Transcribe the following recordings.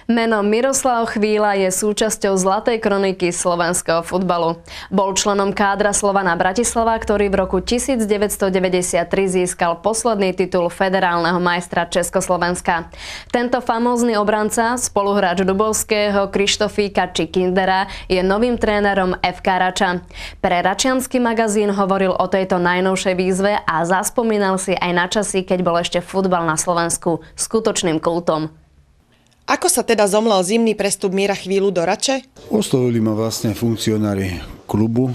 Meno Miroslav Chvíľa je súčasťou zlatej kroniky slovenského futbalu. Bol členom kádra Slovana Bratislava, ktorý v roku 1993 získal posledný titul federálneho majstra Československa. Tento famózny obranca, spoluhráč Dubovského Krištofíka či Kindera, je novým trénerom FK Rača. Pre Račiansky magazín hovoril o tejto najnovšej výzve a zaspomínal si aj na časy, keď bol ešte futbal na Slovensku skutočným kultom. Ako sa teda zomlel zimný prestup Mira Chvíľu do Rače? Oslovili ma vlastne funkcionári klubu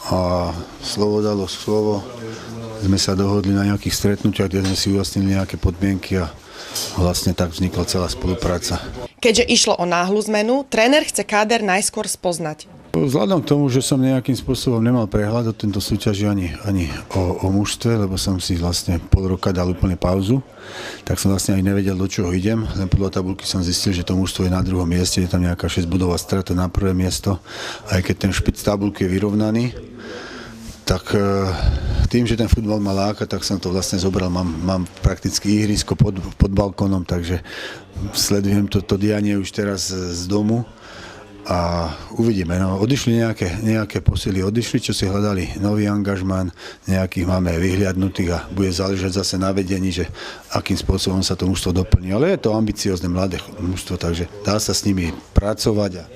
a slovo dalo slovo. Sme sa dohodli na nejakých stretnutiach, kde sme si ujasnili nejaké podmienky a vlastne tak vznikla celá spolupráca. Keďže išlo o náhlu zmenu, tréner chce káder najskôr spoznať. Vzhľadom k tomu, že som nejakým spôsobom nemal prehľad o tento súťaži ani o mužstve, lebo som si vlastne pol roka dal úplne pauzu, tak som vlastne aj nevedel, do čoho idem. Len podľa tabulky som zistil, že to mužstvo je na druhom mieste, je tam nejaká 6-bodová strata na prvé miesto. Aj keď ten špic tabulky je vyrovnaný, tak tým, že ten futbal ma láka, tak som to vlastne zobral. Mám prakticky ihrisko pod balkónom, takže sledujem toto dianie už teraz z domu. A uvidíme, odišli nejaké posily, čo si hľadali nový angažmán, nejakých máme vyhliadnutých a bude záležať zase na vedení, že akým spôsobom sa to mužstvo doplní. Ale je to ambiciózne mladé mužstvo, takže dá sa s nimi pracovať a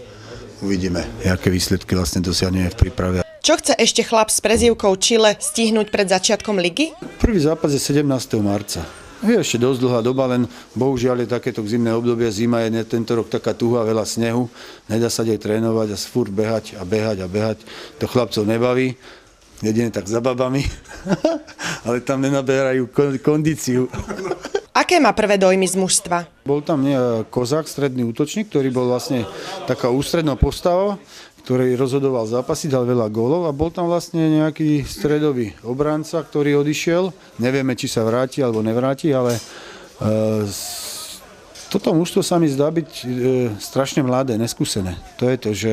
uvidíme, aké výsledky vlastne dosiahneme v príprave. Čo chce ešte chlap s prezývkou Chile stihnúť pred začiatkom ligy? Prvý zápas je 17. marca. Je ešte dosť dlhá doba, len bohužiaľ je takéto zimné obdobie, zima je tento rok taká tuhá, veľa snehu, nedá sa aj trénovať a furt behať. To chlapcov nebaví, jedine tak za babami, ale tam nenaberajú kondíciu. Aké má prvé dojmy z mužstva? Bol tam Kozák, stredný útočník, ktorý bol vlastne taká ústredná postava, ktorý rozhodoval zápasy, dal veľa gólov a bol tam vlastne nejaký stredový obranca, ktorý odišiel. Nevieme, či sa vráti alebo nevráti, ale toto mužstvo sa mi zdá byť strašne mladé, neskúsené. To je to, že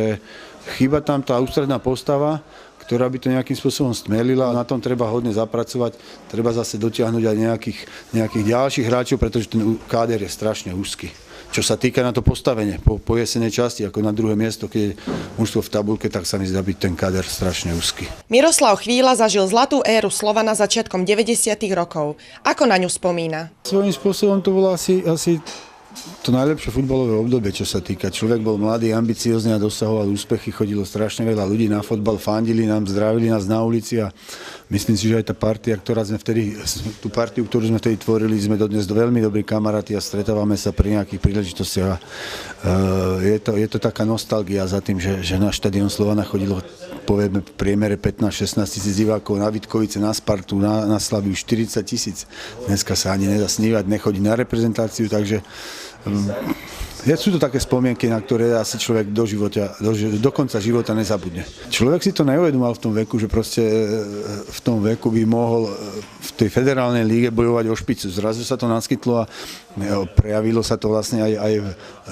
chýba tam tá ústredná postava, ktorá by to nejakým spôsobom stmelila. Na tom treba hodne zapracovať. Treba zase dotiahnuť aj nejakých ďalších hráčov, pretože ten káder je strašne úzky. Čo sa týka na to postavenie po jesenej časti, ako na druhé miesto, keď je mužstvo v tabuľke, tak sa mi zdá byť ten káder strašne úzky. Miroslav Chvíľa zažil zlatú éru Slovana začiatkom 90. rokov. Ako na ňu spomína? Svojím spôsobom to bolo asi to najlepšie futbalové obdobie, čo sa týka. Človek bol mladý, ambiciózny a dosahoval úspechy, chodilo strašne veľa ľudí na futbal, fandili nám, zdravili nás na ulici a myslím si, že aj tá partia, tú partiu, ktorú sme vtedy tvorili, sme dodnes veľmi dobrí kamaráti a stretávame sa pri nejakých príležitostiach. Je to taká nostalgia za tým, že na štadión Slovana chodilo povieme v priemere 15-16 tisíc divákov, na Vítkovice, na Spartu, na Slaviu 40 tisíc. Dneska sa ani nedá snívať, nechodí na reprezentáciu, takže sú to také spomienky, na ktoré asi človek do konca života nezabudne. Človek si to neuvedomal v tom veku, že proste v tom veku by mohol v tej federálnej líge bojovať o špicu. Zrazu sa to naskytlo a prejavilo sa to vlastne aj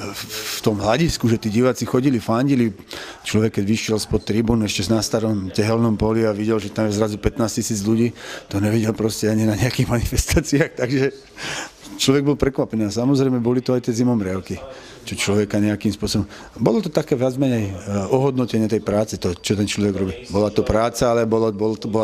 v tom hľadisku, že tí diváci chodili, fandili. Človek, keď vyšiel spod tribún ešte na starom tehelnom poli a videl, že tam je zrazu 15 000 ľudí, to nevidel proste ani na nejakých manifestáciách, takže človek bol prekvapený. A samozrejme boli to aj tie zimomriavky, čo človeka nejakým spôsobom. Bolo to také viac menej ohodnotenie tej práce, to, čo ten človek robí. Bola to práca, ale bola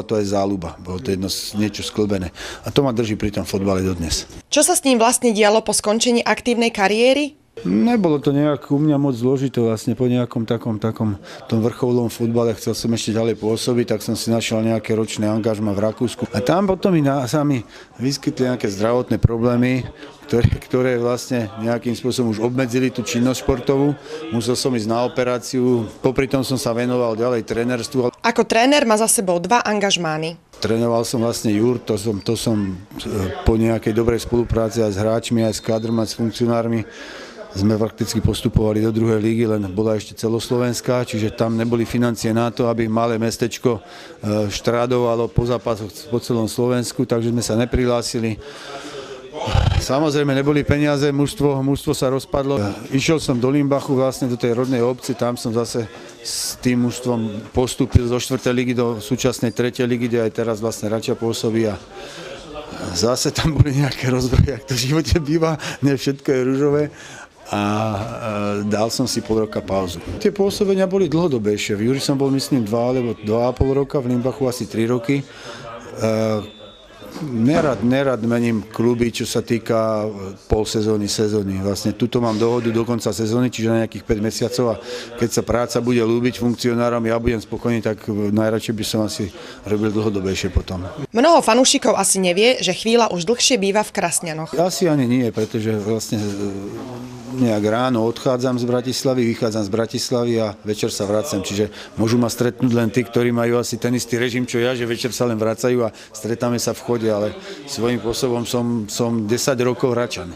to aj záľuba. Bolo to niečo sklbené. A to ma drží pri tom fotbale dodnes. Čo sa s ním vlastne dialo po skončení aktívnej kariéry? Nebolo to nejak u mňa moc zložité vlastne po nejakom takom tom vrcholovom futbale. Chcel som ešte ďalej pôsobiť, tak som si našiel nejaké ročné angažma v Rakúsku. A tam potom sa mi vyskytli nejaké zdravotné problémy, ktoré vlastne nejakým spôsobom už obmedzili tú činnosť športovú. Musel som ísť na operáciu, popri tom som sa venoval ďalej trénerstvu. Ako tréner má za sebou 2 angažmány. Trénoval som vlastne Jur, to som po nejakej dobrej spolupráci aj s hráčmi, aj s kádrom, aj s funkcionármi sme prakticky postupovali do druhej lígy, len bola ešte celoslovenská, čiže tam neboli financie na to, aby malé mestečko štrádovalo po zápasoch po celom Slovensku, takže sme sa neprihlásili. Samozrejme neboli peniaze, mužstvo sa rozpadlo. Išiel som do Limbachu, vlastne do tej rodnej obci, tam som zase s tým mužstvom postúpil zo 4. ligy do súčasnej 3. ligy, kde aj teraz vlastne Rača pôsobí a zase tam boli nejaké rozbroje, jak to v živote býva, nie všetko je ružové. a dal som si pol roka pauzu. Tie pôsobenia boli dlhodobejšie. V Juri som bol, myslím, 2 alebo 2,5 roka, v Limbachu asi 3 roky. Nerad mením kluby, čo sa týka pol sezóny. Vlastne tuto mám dohodu do konca sezóny, čiže na nejakých 5 mesiacov a keď sa práca bude ľúbiť funkcionárom, ja budem spokojný, tak najradšej by som asi robil dlhodobejšie potom. Mnoho fanúšikov asi nevie, že Chvíľa už dlhšie býva v Krasňanoch. Asi ani nie, pretože vlastne nejak ráno odchádzam z Bratislavy, vychádzam z Bratislavy a večer sa vracam. Čiže môžu ma stretnúť len tí, ktorí majú asi ten istý režim, čo ja, že večer sa len vracajú a stretáme sa v chode, ale svojím spôsobom som 10 rokov Hračan.